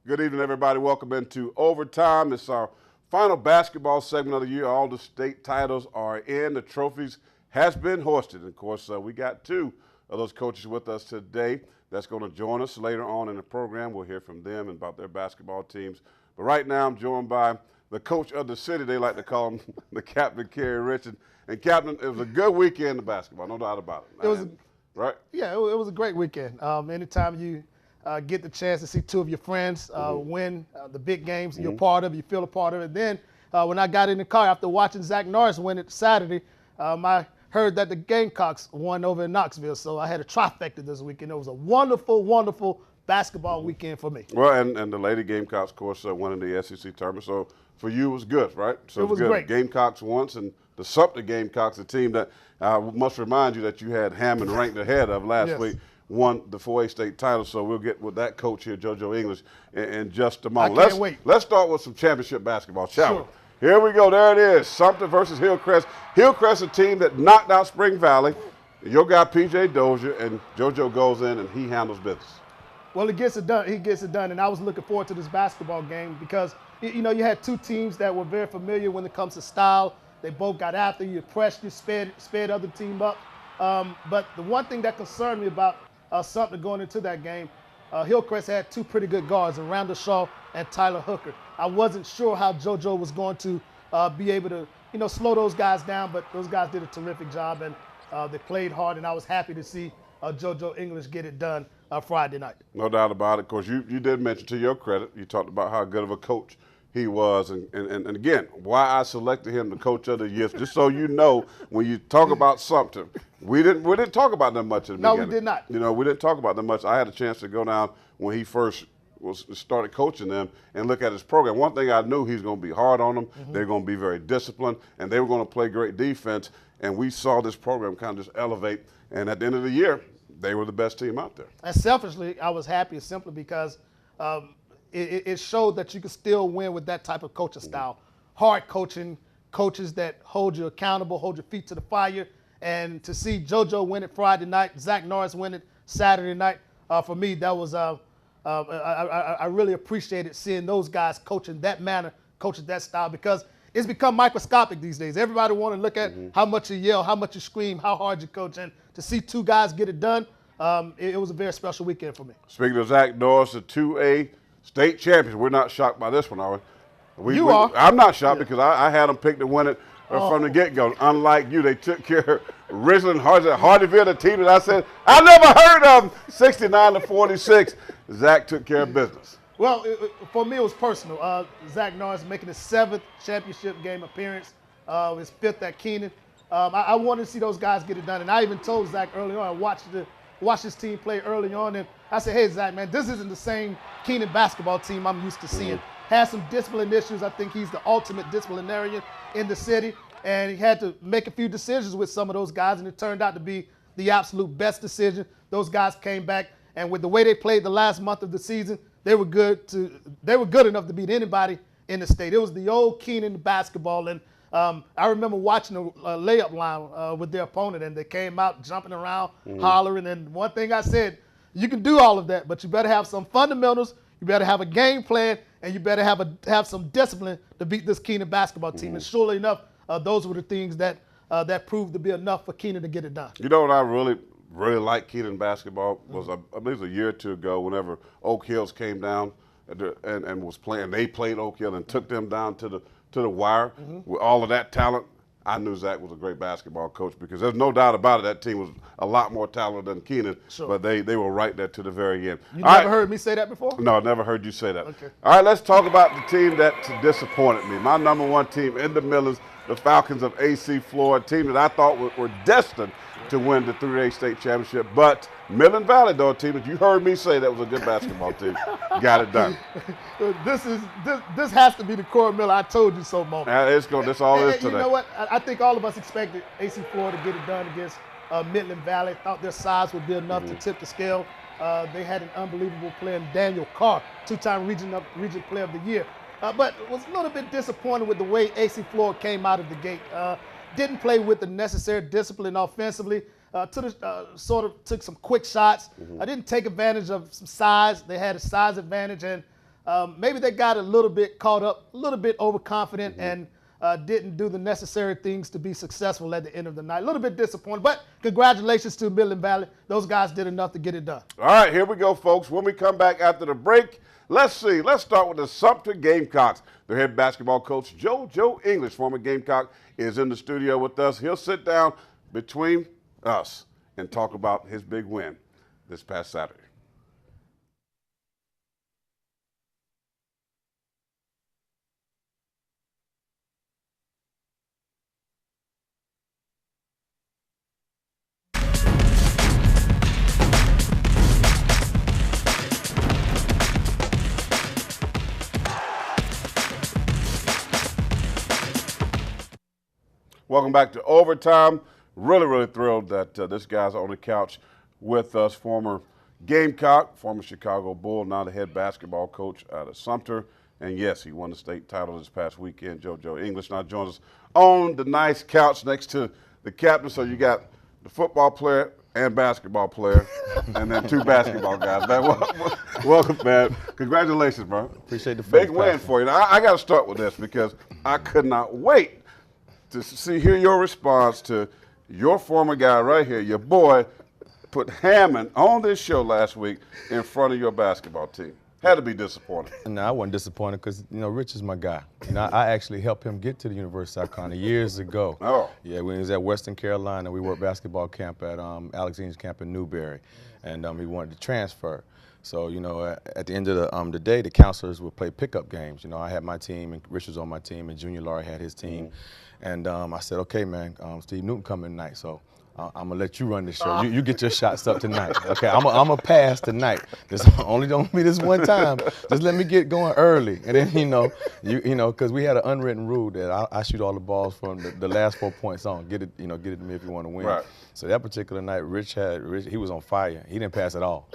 Good evening, everybody. Welcome into Overtime. It's our final basketball segment of the year. All the state titles are in. The trophies has been hoisted. Of course, we got two of those coaches with us today that's going to join us later on in the program. We'll hear from them and about their basketball teams. But right now, I'm joined by the coach of the city. They like to call him the Captain, Kerry Richard. And, Captain, it was a good weekend of basketball, no doubt about it. It was, right? Yeah, it was a great weekend. Anytime you get the chance to see two of your friends win the big games, you're part of it, you feel a part of it. Then when I got in the car after watching Zak North win it Saturday, I heard that the Gamecocks won over in Knoxville, so I had a trifecta this weekend. It was a wonderful, wonderful basketball weekend for me. Well, and the Lady Gamecocks, of course, winning the SEC tournament. So for you, it was good, right? So it was good. Great. Gamecocks once, and the Sumter Gamecocks, a team that I must remind you that you had Hammond ranked ahead of last week, won the 4A state title. So we'll get with that coach here, Jojo English, in just a moment. I can't wait. Let's start with some championship basketball, shall we? Here we go. There it is. Sumter versus Hillcrest. Hillcrest, a team that knocked out Spring Valley. Your guy, P.J. Dozier, and Jojo goes in and he handles business. Well, he gets it done. He gets it done, and I was looking forward to this basketball game because, you know, you had two teams that were very familiar when it comes to style. They both got after you, pressed you, sped other team up. But the one thing that concerned me about Sumter going into that game, Hillcrest had two pretty good guards, Randall Shaw and Tyler Hooker. I wasn't sure how JoJo was going to be able to, you know, slow those guys down, but those guys did a terrific job, and they played hard, and I was happy to see JoJo English get it done Friday night. No doubt about it. Of course, you did mention, to your credit, you talked about how good of a coach he was, and again, why I selected him the coach of the year, just so you know, when you talk about Sumter, we didn't talk about them much in the beginning. No, we did not. You know, we didn't talk about them much. I had a chance to go down when he first started coaching them and look at his program. One thing I knew, he's going to be hard on them. They're going to be very disciplined, and they were going to play great defense. And we saw this program kind of just elevate. And at the end of the year, they were the best team out there. And selfishly, I was happy simply because it showed that you could still win with that type of coaching style. Hard coaching, coaches that hold you accountable, hold your feet to the fire. And to see JoJo win it Friday night, Zak North win it Saturday night, for me, that was I really appreciated seeing those guys coaching that manner, coaching that style, because it's become microscopic these days. Everybody want to look at how much you yell, how much you scream, how hard you coach. And to see two guys get it done, it was a very special weekend for me. Speaking of Zak North, the 2A state champions. We're not shocked by this one, are we? You are. I'm not shocked because I had them picked to win it from the get-go. Unlike you, they took care of Richland Hardyville, the team that I said I never heard of, 69-46. Zak took care of business. Well, for me, it was personal. Zak North making his 7th championship game appearance, his 5th at Keenan. I wanted to see those guys get it done, and I even told Zak early on. I watched his team play early on, and I said, "Hey, Zak, man, this isn't the same Keenan basketball team I'm used to seeing. Has some discipline issues. I think he's the ultimate disciplinarian in the city, and he had to make a few decisions with some of those guys, and it turned out to be the absolute best decision. Those guys came back, and with the way they played the last month of the season, they were good enough to beat anybody in the state. It was the old Keenan basketball, and I remember watching a layup line with their opponent, and they came out jumping around, hollering. And one thing I said, you can do all of that, but you better have some fundamentals, you better have a game plan, and you better have some discipline to beat this Keenan basketball team. And surely enough, those were the things that proved to be enough for Keenan to get it done. You know what I really liked Keenan basketball was, I believe it was a year or two ago, whenever Oak Hills came down and was playing. They played Oak Hill and took them down to the wire with all of that talent. I knew Zak was a great basketball coach because there's no doubt about it. That team was a lot more talented than Keenan, but they were right there to the very end. You never heard me say that before? No, I never heard you say that. Okay. All right, let's talk about the team that disappointed me. My number one team in the Millers, the Falcons of AC Florida, a team that I thought were destined to win the 3A state championship. But Midland Valley, though, a team that you heard me say that was a good basketball team, got it done. This has to be the Corey Miller "I told you so" moment. This all is today. You know what? I think all of us expected AC Florida to get it done against Midland Valley. Thought their size would be enough to tip the scale. They had an unbelievable player in Daniel Carr, 2-time region player of the year. But was a little bit disappointed with the way AC Florida came out of the gate. Didn't play with the necessary discipline offensively. Sort of took some quick shots. I didn't take advantage of some size. They had a size advantage, and maybe they got a little bit caught up, a little bit overconfident, and didn't do the necessary things to be successful at the end of the night. A little bit disappointed, but congratulations to Midland Valley. Those guys did enough to get it done. All right, here we go, folks. When we come back after the break, let's see. Let's start with the Sumter Gamecocks. Their head basketball coach, Jojo English, former Gamecock, is in the studio with us. He'll sit down between us and talk about his big win this past Saturday. Welcome back to Overtime. Really thrilled that this guy's on the couch with us, former Gamecock, former Chicago Bull, now the head basketball coach out of Sumter. And yes, he won the state title this past weekend. Jojo English now joins us on the nice couch next to the captain. So you got the football player and basketball player, and then two basketball guys. Man, welcome, man. Congratulations, bro. Appreciate the big win for you. Now, I got to start with this because I could not wait to hear your response to your former guy right here, your boy, put Hammond on this show last week in front of your basketball team. Had to be disappointed. No, I wasn't disappointed because, Rich is my guy. I actually helped him get to the University of South Carolina years ago. Oh. Yeah, when he was at Western Carolina, we worked basketball camp at Alexander's camp in Newberry, and he wanted to transfer. So, at the end of the day, the counselors would play pickup games. I had my team, and Rich was on my team, and Junior Laurie had his team. And I said, okay, man, Steve Newton coming tonight, so I'm going to let you run this show. You get your shots up tonight. Okay, I'm going to pass tonight. Only don't be this one time. Just let me get going early. And then, because we had an unwritten rule that I shoot all the balls from the last 4 points on. Get it to me if you want to win. Right. So that particular night, Rich, he was on fire. He didn't pass at all,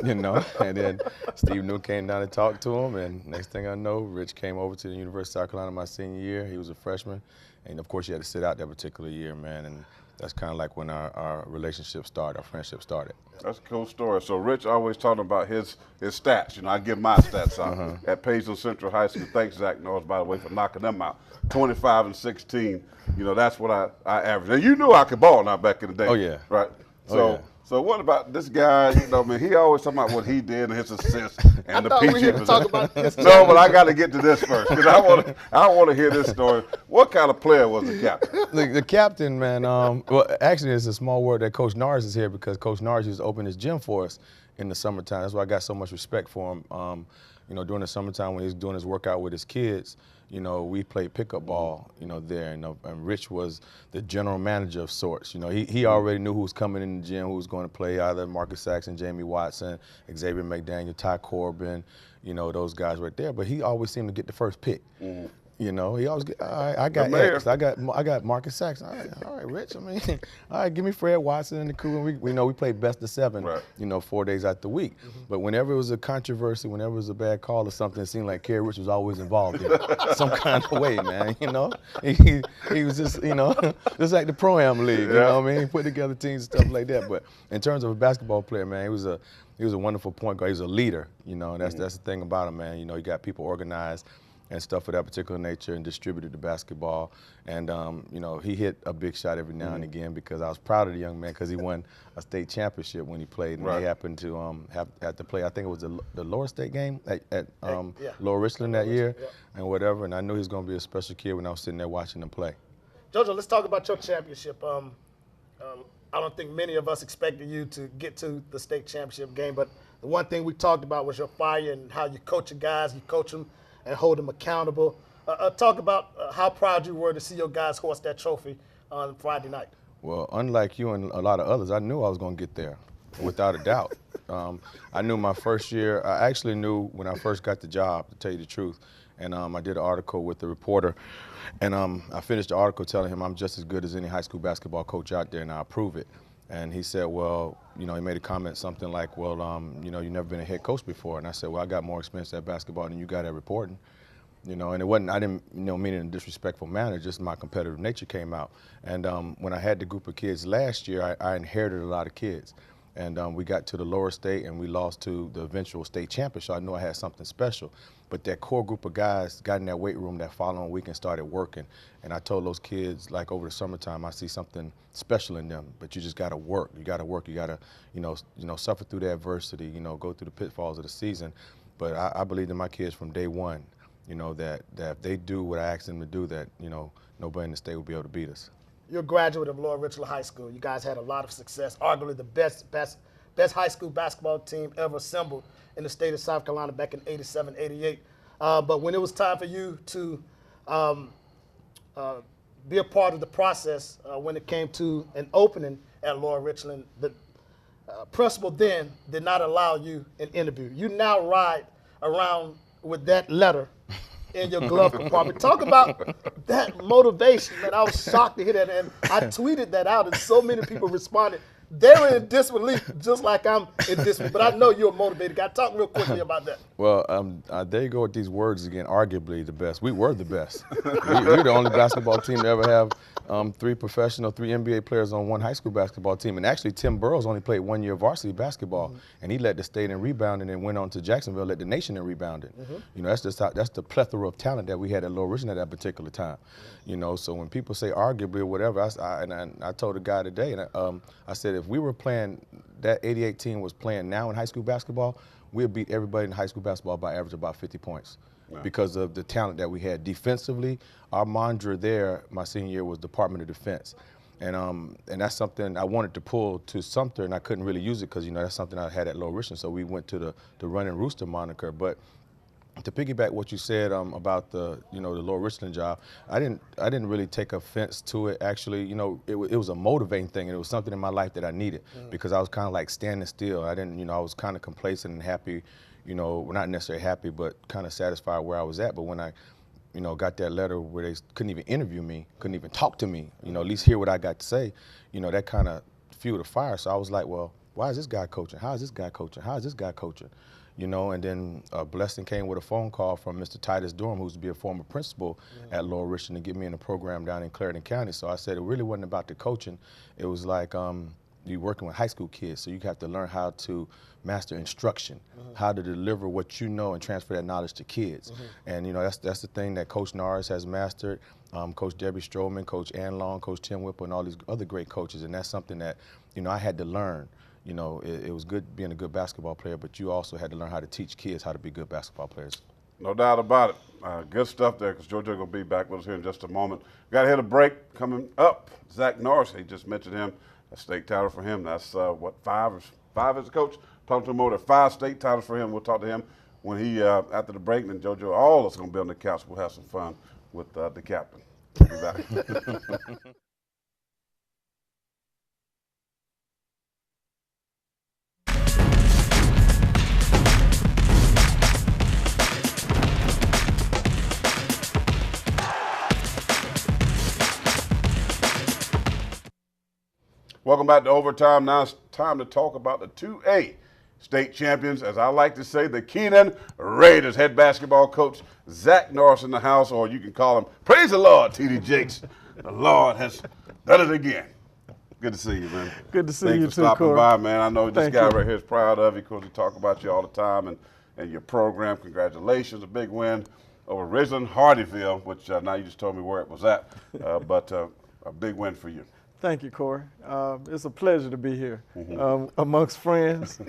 And then Steve Newton came down and talked to him, and next thing I know, Rich came over to the University of South Carolina my senior year. He was a freshman. And, of course, he had to sit out that particular year, man. And that's kind of like when our relationship started, our friendship started. That's a cool story. So Rich always talking about his stats. I give my stats out at Paisley Central High School. Thanks, Zak North, by the way, for knocking them out. 25 and 16. That's what I averaged. And you knew I could ball now back in the day. Oh, yeah. Right? So what about this guy? He always talking about what he did and his assists and the PG. No, but I got to get to this first because I want to hear this story. What kind of player was the captain? The captain, man. Well, actually, it's a small word that Coach Norris is here because Coach Norris used to open his gym for us in the summertime. That's why I got so much respect for him. During the summertime when he was doing his workout with his kids. We played pickup ball, there. And Rich was the general manager of sorts. He already knew who was coming in the gym, who was going to play, either Marcus Saxon, Jamie Watson, Xavier McDaniel, Ty Corbin, those guys right there. But he always seemed to get the first pick. He always get, all right, I got X. I got Marcus Saxon. All right, Rich. All right, give me Fred Watson and the crew. And we played best of 7, right. 4 days out the week. But whenever it was a controversy, whenever it was a bad call or something, it seemed like Kerry Rich was always involved in it. Some kind of way, man. He was just, just like the Pro-Am League. He put together teams and stuff like that. But in terms of a basketball player, man, he was a wonderful point guard. He was a leader. And that's the thing about him, man. You got people organized and stuff of that particular nature and distributed the basketball. And, he hit a big shot every now and again because I was proud of the young man because he won a state championship when he played. And he happened to have to play, I think it was the Lower State game at Lower Richland that year and whatever. And I knew he was going to be a special kid when I was sitting there watching him play. Jojo, let's talk about your championship. I don't think many of us expected you to get to the state championship game, but the one thing we talked about was your fire and how you coach your guys, you coach them and hold them accountable. Talk about how proud you were to see your guys hoist that trophy on Friday night. Well, unlike you and a lot of others, I knew I was going to get there, without a doubt. I knew my first year. I actually knew when I first got the job, to tell you the truth. And I did an article with the reporter. And I finished the article telling him I'm just as good as any high school basketball coach out there, and I approve it. And he said, well, he made a comment something like, well, you've never been a head coach before. And I said, well, I got more experience at basketball than you got at reporting. And it wasn't, I didn't, mean it in a disrespectful manner, just my competitive nature came out. And when I had the group of kids last year, I inherited a lot of kids. And we got to the lower state and we lost to the eventual state champion, so I knew I had something special. But that core group of guys got in that weight room that following week and started working. And I told those kids, like over the summertime, I see something special in them, but you just got to work. You got to work. You got to, suffer through the adversity, go through the pitfalls of the season. But I believed in my kids from day one, that if they do what I asked them to do, that, nobody in the state will be able to beat us. You're a graduate of Lower Richland High School. You guys had a lot of success, arguably the best high school basketball team ever assembled in the state of South Carolina back in '87, '88. But when it was time for you to be a part of the process when it came to an opening at Lower Richland, the principal then did not allow you an interview. You now ride around with that letter in your glove compartment. Talk about that motivation, man. I was shocked to hear that, and I tweeted that out, and so many people responded. They were in disbelief, just like I'm in disbelief. But I know you're a motivated guy. Talk real quickly about that. Well, there you go with these words again. Arguably the best. We were the best. We're the only basketball team to ever have 3 professional, 3 NBA players on 1 high school basketball team. And actually, Tim Burrows only played 1 year of varsity basketball, and he led the state in rebounding and went on to Jacksonville, led the nation in rebounding. That's the plethora of talent that we had at Lower Richland at that particular time. So when people say arguably or whatever, I told a guy today, and I said, if we were playing, that '88 team was playing now in high school basketball, we'd beat everybody in high school basketball by average about 50 points. Wow. Because of the talent that we had. Defensively, our mantra there my senior year was Department of Defense. And that's something I wanted to pull to Sumter, and I couldn't really use it because, that's something I had at Lower Richland. So we went to the Running Rooster moniker. But to piggyback what you said about the Lower Richland job, I didn't really take offense to it. Actually, it was a motivating thing, and it was something in my life that I needed because I was kind of like standing still. I was kind of complacent and happy, well, not necessarily happy, but kind of satisfied where I was at. But when I got that letter where they couldn't even interview me, couldn't even talk to me, at least hear what I got to say, that kind of fueled a fire. So I was like, well, why is this guy coaching? How is this guy coaching? How is this guy coaching? And then a blessing came with a phone call from Mr. Titus Durham, who used to be a former principal at Lower Richland, to get me in a program down in Clarendon County. So I said it really wasn't about the coaching. It was like you're working with high school kids, so you have to learn how to master instruction, how to deliver what you know and transfer that knowledge to kids. And that's the thing that Coach Norris has mastered, Coach Debbie Stroman, Coach Ann Long, Coach Tim Whipple, and all these other great coaches. And that's something that I had to learn. It was good being a good basketball player, but you also had to learn how to teach kids how to be good basketball players. No doubt about it. Good stuff there, because Jojo going to be back with us here in just a moment. Got to hit a break. Coming up, Zak North, he just mentioned him, a state title for him. That's, 5 as a coach? Talking to him over 5 state titles for him. We'll talk to him when he, after the break, and Jojo, all of us going to be on the couch. We'll have some fun with the captain. We'll be back. Welcome back to Overtime. Now it's time to talk about the 2A state champions, as I like to say, the Keenan Raiders. Head basketball coach Zak North in the house, or you can call him, praise the Lord, T.D. Jakes. The Lord has done it again. Good to see you, man. Good to see Thanks you for too, stopping Corey. by, man. I know this Thank guy you. right here is proud of you because we talk about you all the time and your program. Congratulations, a big win over Ridgeland Hardyville, which now you just told me where it was at, but a big win for you. Thank you, Corey. It's a pleasure to be here amongst friends.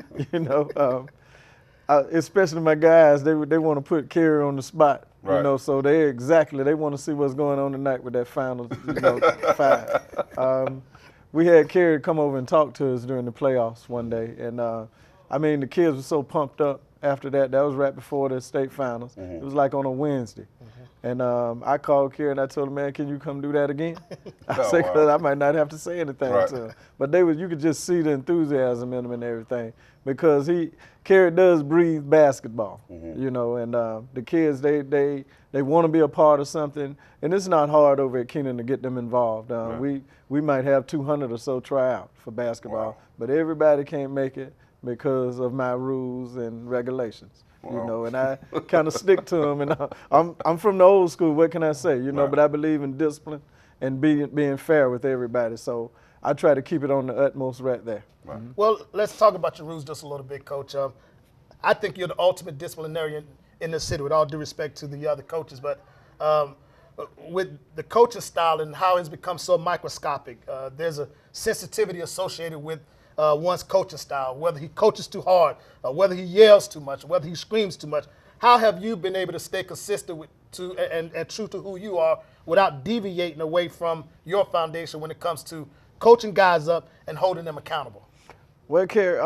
Especially my guys, they want to put Kerry on the spot. Right. So they want to see what's going on tonight with that final 5. We had Kerry come over and talk to us during the playoffs one day, and the kids were so pumped up after that. That was right before the state finals. It was like on a Wednesday. And I called Kerry and I told him, man, can you come do that again? I said, because I might not have to say anything to him. But you could just see the enthusiasm in him and everything, because Kerry does breathe basketball, and the kids, they want to be a part of something. And it's not hard over at Keenan to get them involved. We might have 200 or so try out for basketball, but everybody can't make it because of my rules and regulations. And I kind of stick to them. And I'm from the old school. What can I say? But I believe in discipline and being fair with everybody. So I try to keep it on the utmost right there. Right. Well, let's talk about your rules just a little bit, Coach. I think you're the ultimate disciplinarian in the city, with all due respect to the other coaches. But with the coach's style and how it's become so microscopic, there's a sensitivity associated with one's coaching style, whether he coaches too hard, whether he yells too much, whether he screams too much. How have you been able to stay consistent and true to who you are without deviating away from your foundation when it comes to coaching guys up and holding them accountable? Well, Kerry,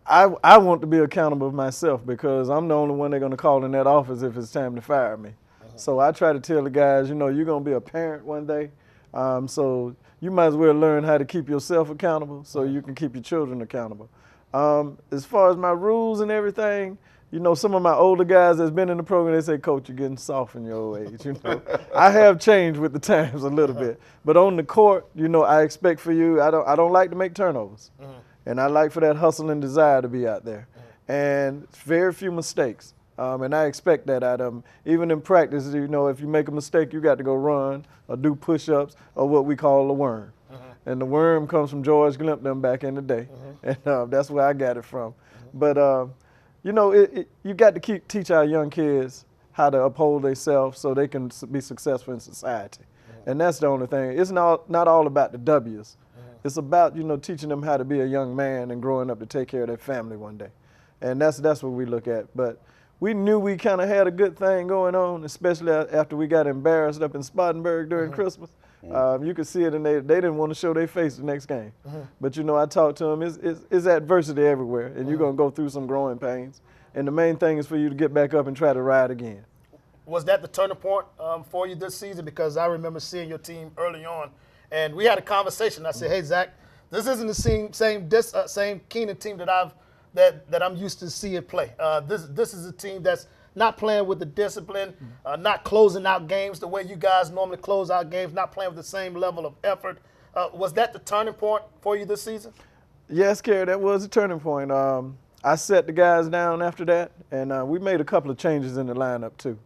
I want to be accountable myself because I'm the only one they're going to call in that office if it's time to fire me. So I try to tell the guys, you know, you're going to be a parent one day. So you might as well learn how to keep yourself accountable so you can keep your children accountable. As far as my rules and everything, you know, some of my older guys that's been in the program, they say, Coach, you're getting soft in your old age. You know, I have changed with the times a little bit. But on the court, you know, I expect for you, I don't like to make turnovers. And I like for that hustle and desire to be out there. And very few mistakes. And I expect that out of them. Even in practice, you know, if you make a mistake, you got to go run or do push-ups or what we call the worm. And the worm comes from George Glimp them back in the day. And that's where I got it from. But, you know, you got to teach our young kids how to uphold themselves so they can be successful in society. And that's the only thing. It's not all about the W's. It's about, you know, teaching them how to be a young man and growing up to take care of their family one day. And that's what we look at. But we knew we kind of had a good thing going on, especially after we got embarrassed up in Spartanburg during Christmas. You could see it, and they didn't want to show their face the next game. But, you know, I talked to them, it's adversity everywhere, and you're going to go through some growing pains. And the main thing is for you to get back up and try to ride again. Was that the turning point for you this season? Because I remember seeing your team early on, and we had a conversation. I said, hey, Zach, this isn't the same Keenan team that I'm used to seeing play. This is a team that's not playing with the discipline, not closing out games the way you guys normally close out games, not playing with the same level of effort. Was that the turning point for you this season? Yes, Kerry, that was a turning point. I set the guys down after that, and we made a couple of changes in the lineup too.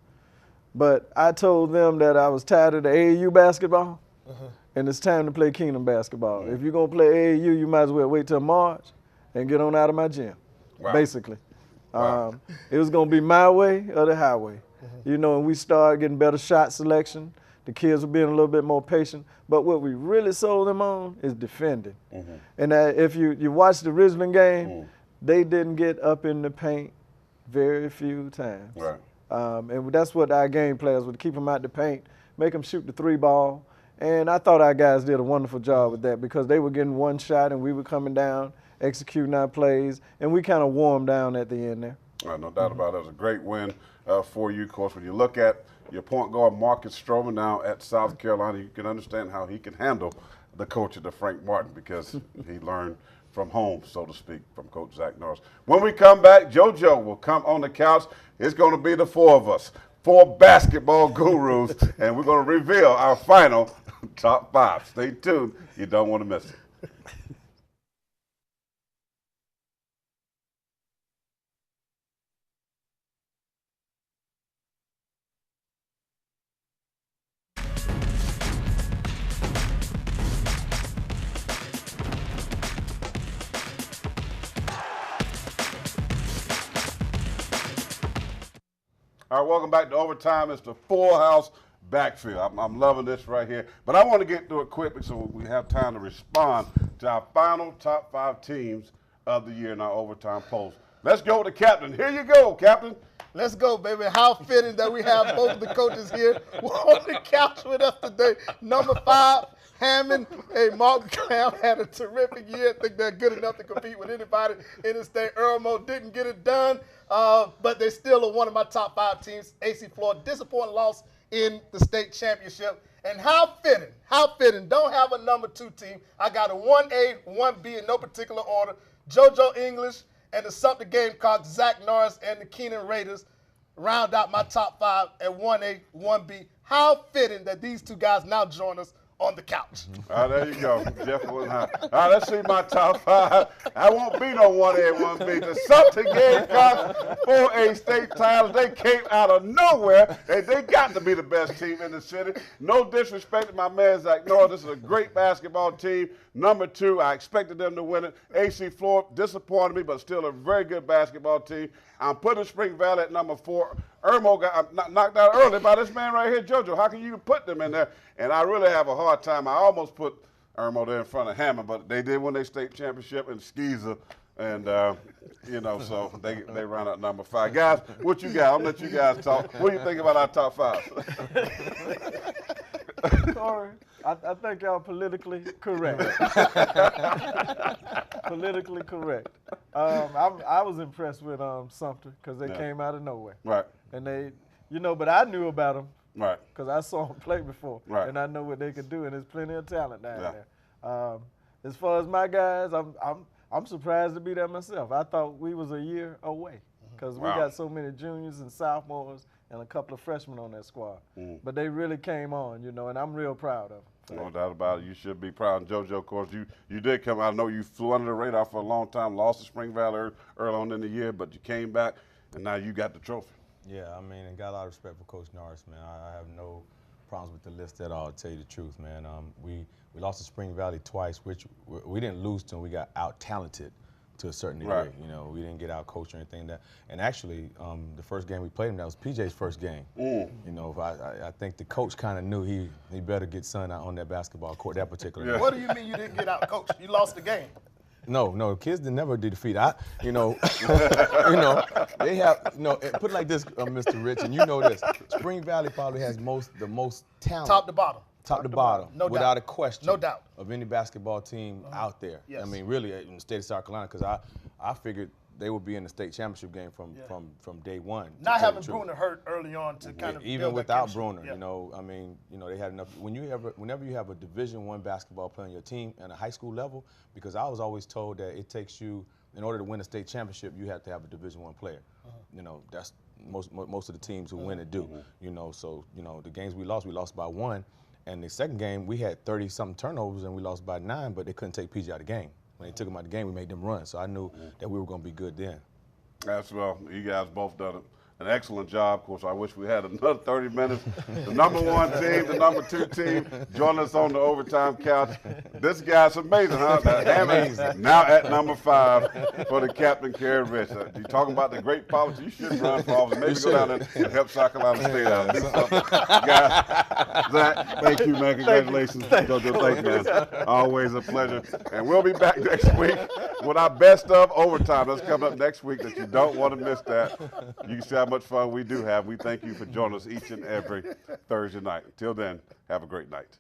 But I told them that I was tired of the AAU basketball, and it's time to play Kingdom basketball. If you're going to play AAU, you might as well wait till March and get on out of my gym, basically. It was going to be my way or the highway. You know, and we started getting better shot selection. The kids were being a little bit more patient. But what we really sold them on is defending. And if you watch the Richland game, they didn't get up in the paint very few times. And that's what our game players would keep them out the paint, make them shoot the 3-ball. And I thought our guys did a wonderful job with that because they were getting one shot and we were coming down, executing our plays, and we kind of warmed down at the end there. No doubt about it. It was a great win for you, of course. When you look at your point guard, Marcus Stroman, now at South Carolina, you can understand how he can handle the coach of the Frank Martin because he learned from home, so to speak, from Coach Zak North. When we come back, Jojo will come on the couch. It's going to be the four of us, 4 basketball gurus, and we're going to reveal our final top 5. Stay tuned. You don't want to miss it. All right, welcome back to Overtime. It's the Full House Backfield. I'm loving this right here. But I want to get through it quickly so we have time to respond to our final top 5 teams of the year in our Overtime polls. Let's go with the captain. Here you go, Captain. Let's go, baby. How fitting that we have both of the coaches here on the couch with us today. Number 5, Hammond. Hey, Mark Graham had a terrific year. I think they're good enough to compete with anybody in the state. Irmo didn't get it done, but they still are one of my top 5 teams. AC Florida, disappointing loss in the state championship. And how fitting, don't have a number 2 team. I got a 1A, 1B in no particular order. Jojo English and the Sumter Gamecocks, Zak North and the Keenan Raiders round out my top 5 at 1A, 1B. How fitting that these 2 guys now join us on the couch. There you go. Jeff Wood High. All right, let's see my top 5. I won't be no 1A, 1B. The Sumter Gamecocks, 4A state title. They came out of nowhere, and they got to be the best team in the city. No disrespect to my man Zak North. This is a great basketball team. Number 2, I expected them to win it. AC Florida disappointed me, but still a very good basketball team. I'm putting Spring Valley at number 4. Irmo got knocked out early by this man right here, Jojo. How can you put them in there? And I really have a hard time. I almost put Irmo there in front of Hammond, but they did win their state championship in Skeezer. And, you know, so they round out number 5. Guys, what you got? I'll let you guys talk. What do you think about our top 5? Corey, I think y'all politically correct. Politically correct. I was impressed with Sumter because they came out of nowhere. Right. And they, you know, but I knew about them. Right. Because I saw them play before. Right. And I know what they could do, and there's plenty of talent down there. As far as my guys, I'm surprised to be there myself. I thought we was a year away because we got so many juniors and sophomores and a couple of freshmen on that squad. But they really came on, you know, and I'm real proud of them. No doubt about it. You should be proud. And JoJo, of course, you did come out. I know you flew under the radar for a long time, lost to Spring Valley early on in the year, but you came back, and now you got the trophy. Yeah, I mean, and got a lot of respect for Coach Norris, man. I have no problems with the list at all, to tell you the truth, man. We lost to Spring Valley twice, which we didn't lose to them. We got out-talented to a certain degree. Right. You know, we didn't get out-coached or anything. And actually, the first game we played him, that was PJ's first game. You know, I think the coach kind of knew he better get son out on that basketball court that particular game. What do you mean you didn't get out, Coach? You lost the game. No, kids never did defeat. You know, they have, put it like this, Mr. Rich, and you know this. Spring Valley probably has the most talent. Top to bottom. Top to bottom, No without doubt. a question. No doubt. Of any basketball team out there. Yes. I mean, really, in the state of South Carolina, because I figured they would be in the state championship game from day one. Not having Bruner hurt early on to kind of even build that without chemistry. Bruner, Yeah. you know, I mean, they had enough. Whenever you have a Division I basketball player on your team at a high school level, because I was always told that it takes you, in order to win a state championship, you have to have a Division I player. You know, that's most of the teams who win it do. You know, so the games we lost by 1, and the second game we had 30-something turnovers and we lost by 9, but they couldn't take PG out of the game. When they took him out of the game, we made them run. So I knew that we were going to be good then. That's well, you guys both done an excellent job. Of course, I wish we had another 30 minutes. The number 1 team, the number 2 team, join us on the overtime couch. This guy's amazing, huh? Amazing. Now at number 5 for the Captain Kerry Rich. You talking about the great politics? You should run for office. Maybe go down there and help South Carolina State out. Do something. Guys, Zach, thank you, man. Congratulations. Jojo, thank you, man. Always a pleasure. And we'll be back next week with our best of overtime. That's coming up next week that you don't want to miss that. You can see how much fun we do have. We thank you for joining us each and every Thursday night. Until then, have a great night.